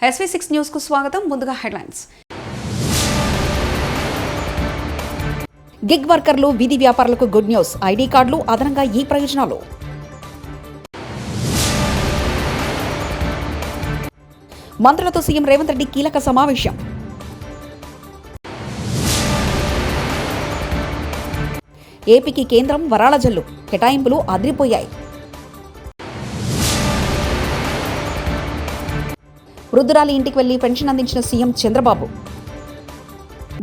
SV6 news కు స్వాగతం. ముందుగా హెడ్లైన్స్. గిగ్ వర్కర్లు, వీధి వ్యాపారులకు గుడ్ న్యూస్. ఐడి కార్డులు, అదనంగా ఈ ప్రయోజనాలు. మంత్రులతో సీఎం రేవంత్ రెడ్డి కీలక సమావేశం. ఏపీకి కేంద్రం వరాల జల్లు, కేటాయింపులు అదిరిపోయాయి. వృద్ధురాలి ఇంటికి వెళ్లి పెన్షన్ అందించిన సీఎం చంద్రబాబు.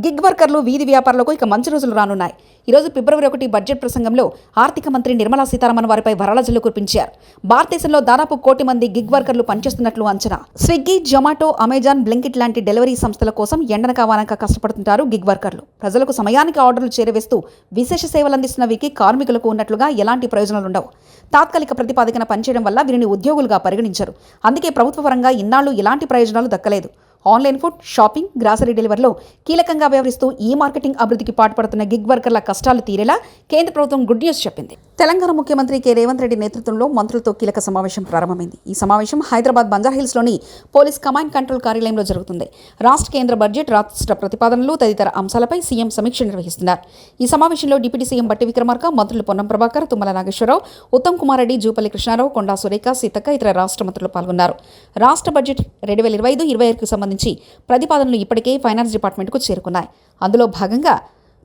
గిగ్ వర్కర్లు, వీధి వ్యాపారులకు ఇక మంచి రోజులు రానున్నాయి. ఈరోజు ఫిబ్రవరి 1 బడ్జెట్ ప్రసంగంలో ఆర్థిక మంత్రి నిర్మలా సీతారామన్ వారిపై వరాల జల్లు కురిపించారు. భారతదేశంలో దాదాపు 1 కోటి మంది గిగ్ వర్కర్లు పనిచేస్తున్నట్లు అంచనా. స్విగ్గీ, జొమాటో, అమెజాన్, బ్లింకిట్ లాంటి డెలివరీ సంస్థల కోసం ఎండనక వానక కష్టపడుతుంటారు గిగ్ వర్కర్లు. ప్రజలకు సమయానికి ఆర్డర్లు చేరవేస్తూ విశేష సేవలు అందిస్తున్న వీరికి కార్మికులకు ఉన్నట్లుగా ఎలాంటి ప్రయోజనాలుండవు. తాత్కాలిక ప్రతిపాదికన పనిచేయడం వల్ల వీరిని ఉద్యోగులుగా పరిగణించరు. అందుకే ప్రభుత్వ పరంగా ఇన్నాళ్లు ఇలాంటి ప్రయోజనాలు దక్కలేదు. ఆన్లైన్ ఫుడ్, షాపింగ్, గ్రాసరీ డెలివరీలో కీలకంగా వ్యవహరిస్తూ ఈ మార్కెటింగ్ అభివృద్ధికి పాటుపడుతున్న గిగ్ వర్కర్ల కష్టాలు తీరేలా కేంద్ర ప్రభుత్వం గుడ్ న్యూస్ చెప్పింది. తెలంగాణ ముఖ్యమంత్రి కె రేవంత్ రెడ్డి నేతృత్వంలో మంత్రులతో కీలక సమావేశం ప్రారంభమైంది. ఈ సమావేశం హైదరాబాద్ బంజారాహిల్స్లోని పోలీస్ కమాండ్ కంట్రోల్ కార్యాలయంలో జరుగుతుంది. రాష్ట్ర కేంద్ర బడ్జెట్, రాష్ట్ర ప్రతిపాదనలు తదితర అంశాలపై సీఎం సమీక్ష నిర్వహిస్తున్నారు. ఈ సమావేశంలో డిప్యూటీ సీఎం బట్టి విక్రమార్క, మంత్రులు పొన్నం ప్రభాకర్, తుమ్మల నాగేశ్వరరావు, ఉత్తమ్ కుమార్ రెడ్డి, జూపల్లి కృష్ణారావు, కొండా సురేఖ, సీతక్క, ఇతర రాష్ట్ర మంత్రులు పాల్గొన్నారు. రాష్ట్ర బడ్జెట్ 2025-26కు సంబంధించి ప్రతిపాదనలు ఇప్పటికే ఫైనాన్స్ డిపార్ట్మెంట్కు చేరుకున్నాయి. అందులో భాగంగా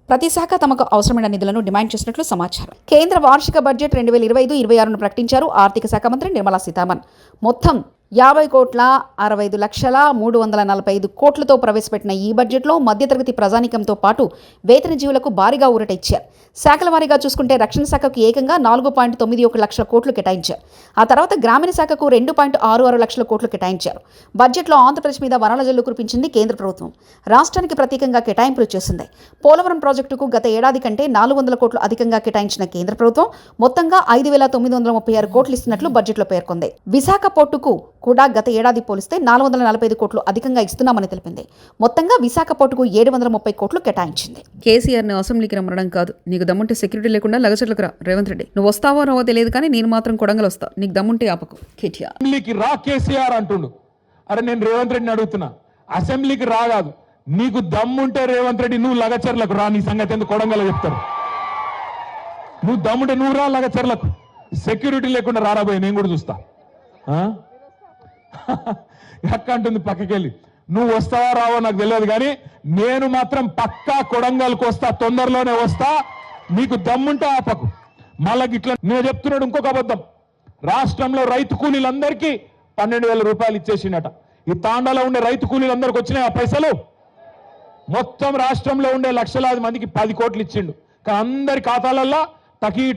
ప్రతి శాఖ తమకు అవసరమైన నిధులను డిమాండ్ చేసినట్లు సమాచారం. కేంద్ర వార్షిక బడ్జెట్ 2025-26ను ప్రకటించారు ఆర్థిక శాఖ మంత్రి నిర్మలా సీతారామన్. మొత్తం 50,65,345 కోట్లతో ప్రవేశపెట్టిన ఈ బడ్జెట్లో మధ్యతరగతి ప్రజానీకంతో పాటు వేతన జీవులకు భారీగా ఊరట ఇచ్చారు. శాఖల వారీగా చూసుకుంటే రక్షణ శాఖకు ఏకంగా 4.91 లక్షల కోట్లు కేటాయించారు. ఆ తర్వాత గ్రామీణ శాఖకు 2.66 లక్షల కోట్లు కేటాయించారు. బడ్జెట్లో ఆంధ్రప్రదేశ్ మీద వరాల జల్లు కురిపించింది కేంద్ర ప్రభుత్వం. రాష్ట్రానికి ప్రత్యేకంగా కేటాయింపులు చేసింది. పోలవరం ప్రాజెక్టుకు గత ఏడాది కంటే 400 కోట్లు అధికంగా కేటాయించిన కేంద్ర ప్రభుత్వం మొత్తంగా 5,936 కోట్లు ఇస్తున్నట్లు బడ్జెట్లో పేర్కొంది. విశాఖ పోర్టుకు కూడా గత ఏడాది పోలిస్తే 445 కోట్లు అధికంగా ఇస్తున్నామని తెలిపింది. మొత్తంగా విశాఖ పోర్టుకు 730 కోట్లు కేటాయించింది. కేసీఆర్ని అసెంబ్లీకి రమ్మడం కాదు, నీకు దమ్ముంటే సెక్యూరిటీ లేకుండా లగచర్లకు రా. రేవంత్ రెడ్డి, నువ్వు వస్తావో రావో తెలియదు కానీ నేను మాత్రం కొడంగల్ వస్తా. నీకు దమ్ముంటే ఆపకు. కేటీఆర్ అసెంబ్లీకి రా కేసీఆర్ అంటుండు. అరే నేను రేవంత్ రెడ్డిని అడుగుతున్నా, అసెంబ్లీకి రాగాదు, నీకు దమ్ముంటే రేవంత్ రెడ్డి నువ్వు లగచర్లకు రా. నీ సంగతి ఎందుకు కొడంగల్ చెప్తారు? నువ్వు దమ్ముంటే నువ్వు రా లగచర్లకు. సెక్యూరిటీ లేకుండా రారాబోయే నేను కూడా చూస్తా. ఎక్క అంటుంది పక్కకెళ్ళి. నువ్వు వస్తావా రావో నాకు తెలియదు కానీ నేను మాత్రం పక్కా కొడంగల్కి వస్తా, తొందరలోనే వస్తా. నీకు దమ్ముంటే ఆపకు. మళ్ళీ ఇట్లా నేను చెప్తున్నాడు ఇంకొక అబద్ధం. రాష్ట్రంలో రైతు కూలీలందరికీ 12,000 రూపాయలు ఇచ్చేసిండట. ఈ తాండాలో ఉండే రైతు కూలీలందరికీ వచ్చినాయి ఆ పైసలు. మొత్తం రాష్ట్రంలో ఉండే లక్షలాది మందికి 10 కోట్లు ఇచ్చిండు. కానీ అందరి ఖాతాలల్లో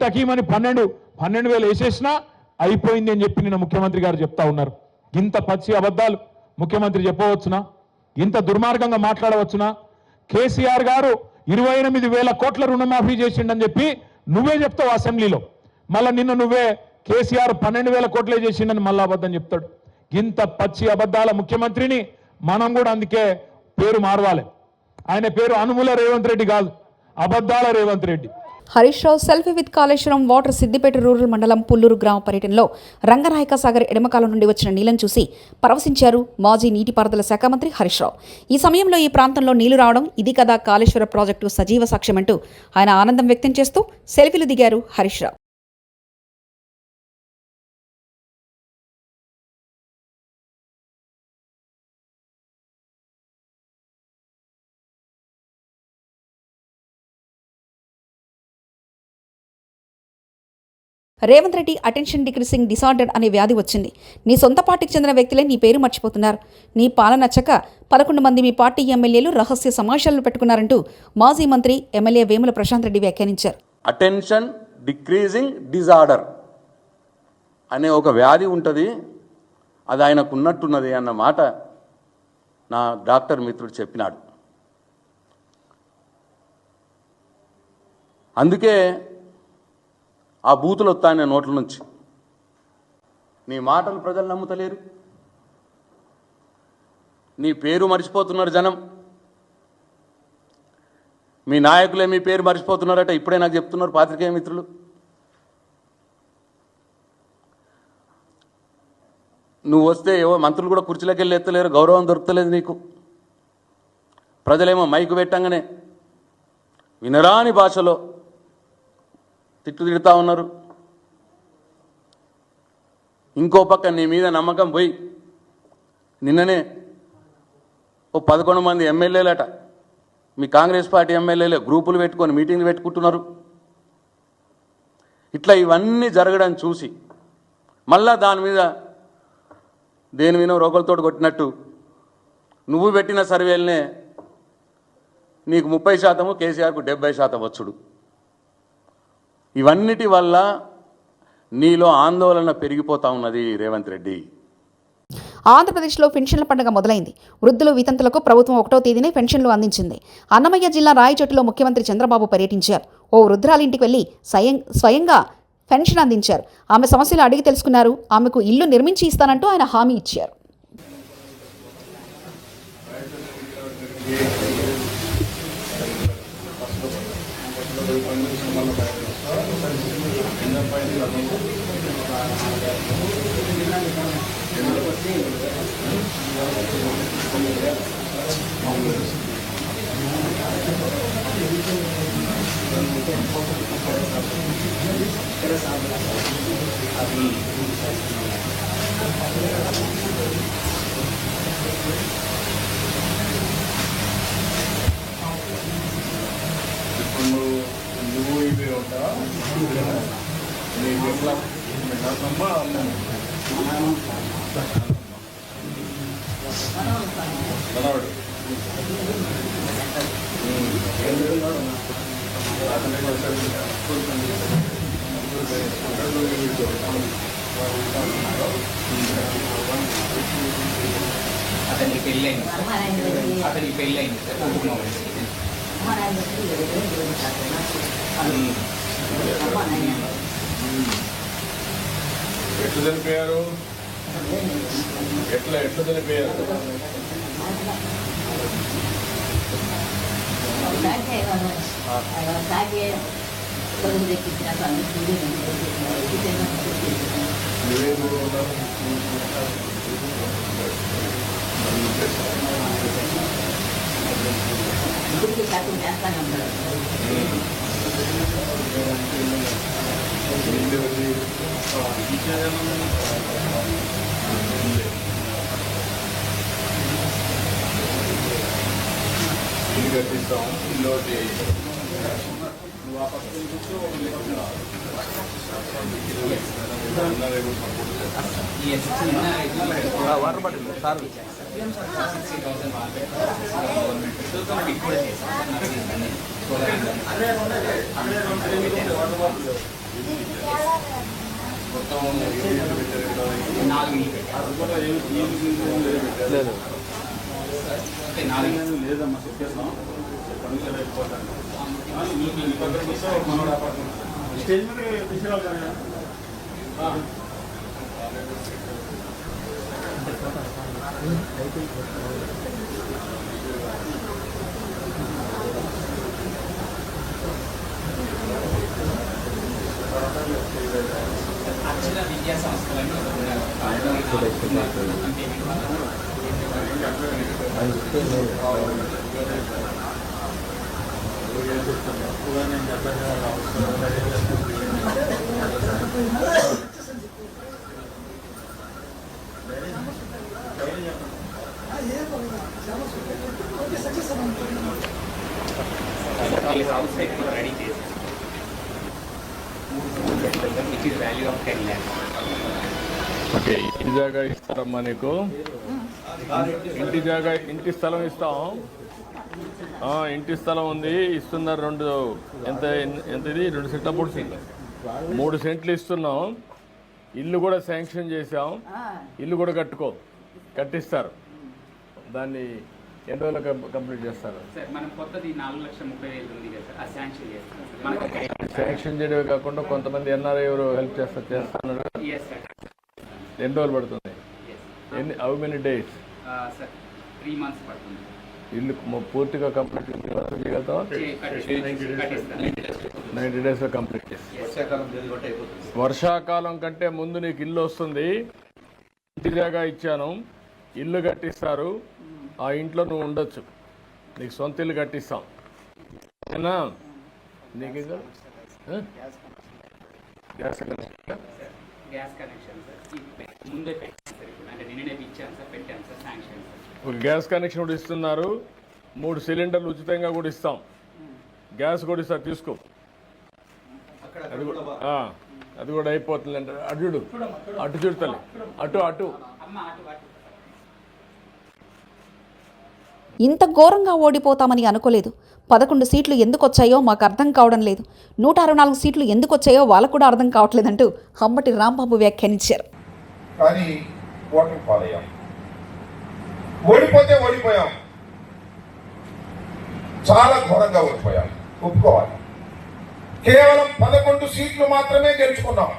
టకీమని 12,000 వేసేసినా అయిపోయింది అని చెప్పి నిన్న ముఖ్యమంత్రి గారు చెప్తా ఉన్నారు. ఇంత పచ్చి అబద్ధాలు ముఖ్యమంత్రి చెప్పవచ్చునా? ఇంత దుర్మార్గంగా మాట్లాడవచ్చునా? కేసీఆర్ గారు 28,000 కోట్ల రుణమాఫీ చేసిండని చెప్పి నువ్వే చెప్తావు అసెంబ్లీలో. మళ్ళీ నిన్న నువ్వే కేసీఆర్ 12,000 కోట్లే చేసిండని మళ్ళా అబద్ధం చెప్తాడు. ఇంత పచ్చి అబద్ధాల ముఖ్యమంత్రిని మనం కూడా అందుకే పేరు మారవాలి. ఆయన పేరు అనుముల రేవంత్ రెడ్డి కాదు, అబద్ధాల Revanth Reddy. Harish Rao selfie with Kaleshwaram water Siddipet rural మండలం పుల్లూరు గ్రామ పర్యటనలో రంగనాయక సాగర్ ఎడమకాలం నుండి వచ్చిన నీళ్లను చూసి పరవశించారు మాజీ నీటిపారుదల శాఖ మంత్రి హరీష్ రావు. ఈ సమయంలో ఈ ప్రాంతంలో నీళ్లు రావడం ఇది కదా కాళేశ్వర ప్రాజెక్టు సజీవ సాక్ష్యమంటూ ఆయన ఆనందం వ్యక్తం చేస్తూ సెల్ఫీలు దిగారు Harish Rao. Revanth Reddy attention decreasing disorder అనే వ్యాధి వచ్చింది. నీ సొంత పార్టీకి చెందిన వ్యక్తులే నీ పేరు మర్చిపోతున్నారు. నీ పాలన నచ్చక 11 మంది మీ పార్టీ ఎమ్మెల్యేలు రహస్య సమావేశాలను పెట్టుకున్నారంటూ మాజీ మంత్రి ఎమ్మెల్యే వేముల ప్రశాంత్ రెడ్డి వ్యాఖ్యానించారు. అటెన్షన్ డిక్రీజింగ్ డిజార్డర్ అనే ఒక వ్యాధి ఉంటుంది, అది ఆయనకు ఉన్నట్టున్నది అన్న మాట నా డాక్టర్ మిత్రుడు చెప్పినాడు. అందుకే ఆ బూతులు వస్తాయనే నోట్ల నుంచి. నీ మాటలు ప్రజలు నమ్ముతలేరు, నీ పేరు మర్చిపోతున్నారు జనం. మీ నాయకులే మీ పేరు మర్చిపోతున్నారట, ఇప్పుడే నాకు చెప్తున్నారు పాత్రికేయ మిత్రులు. నువ్వు వస్తే ఏవో మంత్రులు కూడా కుర్చీలోకి వెళ్ళి ఎత్తలేరు, గౌరవం దొరుకుతలేదు నీకు. ప్రజలేమో మైకు పెట్టంగానే వినరాని భాషలో తిడుతూ ఉన్నారు. ఇంకో పక్క నీ మీద నమ్మకం పోయి నిన్ననే ఓ 11 మంది ఎమ్మెల్యేలట, మీ కాంగ్రెస్ పార్టీ ఎమ్మెల్యేలే గ్రూపులు పెట్టుకొని మీటింగ్లు పెట్టుకుంటున్నారు. ఇట్లా ఇవన్నీ జరగడం చూసి మళ్ళా దాని మీద దేని మీద రోగులతో కొట్టినట్టు నువ్వు పెట్టిన సర్వేలనే నీకు 30%, కేసీఆర్కు 70% వచ్చుడు. ఇవన్నిటి వల్ల నీలో ఆందోళన పెరిగిపోతా ఉన్నది రేవంత్ రెడ్డి. ఆంధ్రప్రదేశ్లో పెన్షన్ల పండుగ మొదలైంది. వృద్ధులు, వితంతులకు ప్రభుత్వం 1వ తేదీనే పెన్షన్లు అందించింది. అన్నమయ్య జిల్లా రాయచోటిలో ముఖ్యమంత్రి చంద్రబాబు పర్యటించారు. ఓ వృద్ధురాలి ఇంటికి వెళ్లి స్వయంగా పెన్షన్ అందించారు. ఆమె సమస్యలు అడిగి తెలుసుకున్నారు. ఆమెకు ఇల్లు నిర్మించి ఇస్తానంటూ ఆయన హామీ ఇచ్చారు. నువ్వు ఇవి ఉంటావా నీకు ఎట్లా అమ్మ మనవాడు అతనికి పెళ్ళైంది సార్ ఎట్లా చనిపోయారు, ఎట్లా చనిపోయారు? ఇల్లు కట్టిస్తాం, ఇల్లు నువ్వు ఆ పక్కన కూర్చో లేదమ్మా చెప్పేస్తాం స్టేజ్ మీద తీసుకురావాలి కదా. అక్షర విద్యా సంస్థలన్నీ రెడీ చేసి it is value of 10 lakhs. Okay, ఇంటి జాగా ఇస్తారమ్మా నీకు, ఇంటి జాగా ఇంటి స్థలం ఇస్తాం. ఇంటి స్థలం ఉంది, ఇస్తున్నారు. ఎంత ఇది 2 సెంట్ల 3 సెంట్లు 3 సెంట్లు ఇస్తున్నాం. ఇల్లు కూడా శాంక్షన్ చేసాం. ఇల్లు కూడా కట్టిస్తారు. దాన్ని ఎన్ని రోజులు కంప్లీట్ చేస్తారు? మనం కొత్తది 4,30,000 ఉంది కదా సార్, ఆ శాంక్షన్ చేస్తాం. శాంక్షన్ చేయడమే కాకుండా కొంతమంది ఎన్ఆర్ఐ ఎవరు హెల్ప్ చేస్తున్నారు. ఎన్ని రోజులు పడుతుంది? How many days? Sir 3 months పడుతుంది. ఇల్లు పూర్తిగా కంప్లీట్ చేయగలుగుతాం. 90 days కంప్లీట్ చేసి వర్షాకాలం కంటే ముందు నీకు ఇల్లు వస్తుంది. ఇంటి జాగా ఇచ్చాను, ఇల్లు కట్టిస్తారు, ఆ ఇంట్లో నువ్వు ఉండొచ్చు, నీకు సొంత ఇల్లు కట్టిస్తాం. ఏనా నీకు ఇంకా? Gas connection gas connection sir ముందే పెట్టాను సార్, ఇప్పుడు అంటే నిన్ననే ఇచ్చాను సార్, పెట్టాను సార్, శాంక్షన్ సార్. ఒక గ్యాస్ కనెక్షన్ కూడా ఇస్తున్నారు, 3 సిలిండర్లు ఉచితంగా కూడా ఇస్తాం, గ్యాస్ కూడా ఇస్తారు, తీసుకో. అది కూడా అయిపోతుంది అంటే అటు చూడు, అటు చూడతలే, అటు అటు. ఇంత ఘోరంగా ఓడిపోతామని అనుకోలేదు. 11 సీట్లు ఎందుకు వచ్చాయో మాకు అర్థం కావడం లేదు. 164 సీట్లు ఎందుకు వచ్చాయో వాళ్ళకు కూడా అర్థం కావట్లేదంటూ హమ్మటి రాంబాబు వ్యాఖ్యానించారు. కానీ ఓటమి పాలయ్యాం. ఓడిపోయాం, చాలా ఘోరంగా ఓడిపోయాం, ఒప్పుకోవాలి. కేవలం 11 సీట్లు మాత్రమే గెలుచుకున్నాం.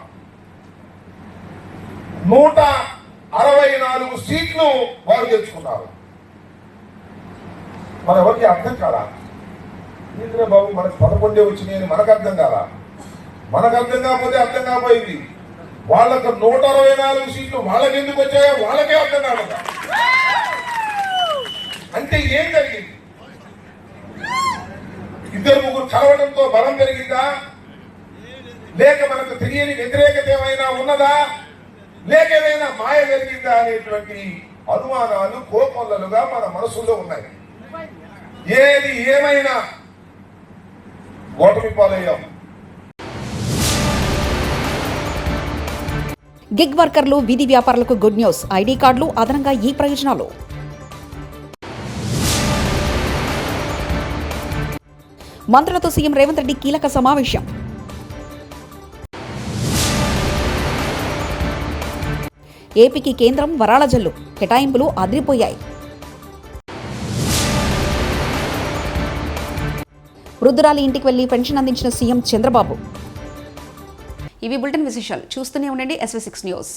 164 సీట్లు వారు గెలుచుకున్నారు. మన ఎవరికి అర్థం కాదా? ఇంద్ర బాబు మనకు 11 వచ్చినాయని మనకు అర్థం కాదా? మనకు అర్థం కాకపోతే అర్థం కాపోయింది. వాళ్ళకు 164 సీట్లు వాళ్ళకి ఎందుకు వచ్చాయో వాళ్ళకే అర్థం కాదు. అంటే ఏం జరిగింది? 2-3 కలవడంతో బలం పెరిగిందా, లేక మనకు తెలియని వ్యతిరేకత ఏమైనా ఉన్నదా, లేక ఏదైనా మాయ జరిగిందా అనేటువంటి అనుమానాలు కోకొల్లలుగా మన మనసులో ఉన్నాయి. ఏది ఏమైనా ఓటమి పాలయ్యాం. గిగ్ వర్కర్లు, వీధి వ్యాపారులకు గుడ్ న్యూస్. ఐడి కార్డులు, అదనంగా ఈ ప్రయోజనాలు. మంత్రులతో సీఎం రేవంత్ రెడ్డి కీలక సమావేశం. ఏపీకి కేంద్రం వరాల జల్లు, కేటాయింపులు అదిరిపోయాయి. వృద్ధురాలి ఇంటికి వెళ్లి పెన్షన్ అందించిన సీఎం చంద్రబాబు. ఇవి బులెటిన్ విశేషాలు. చూస్తూనే ఉండండి SV6 న్యూస్.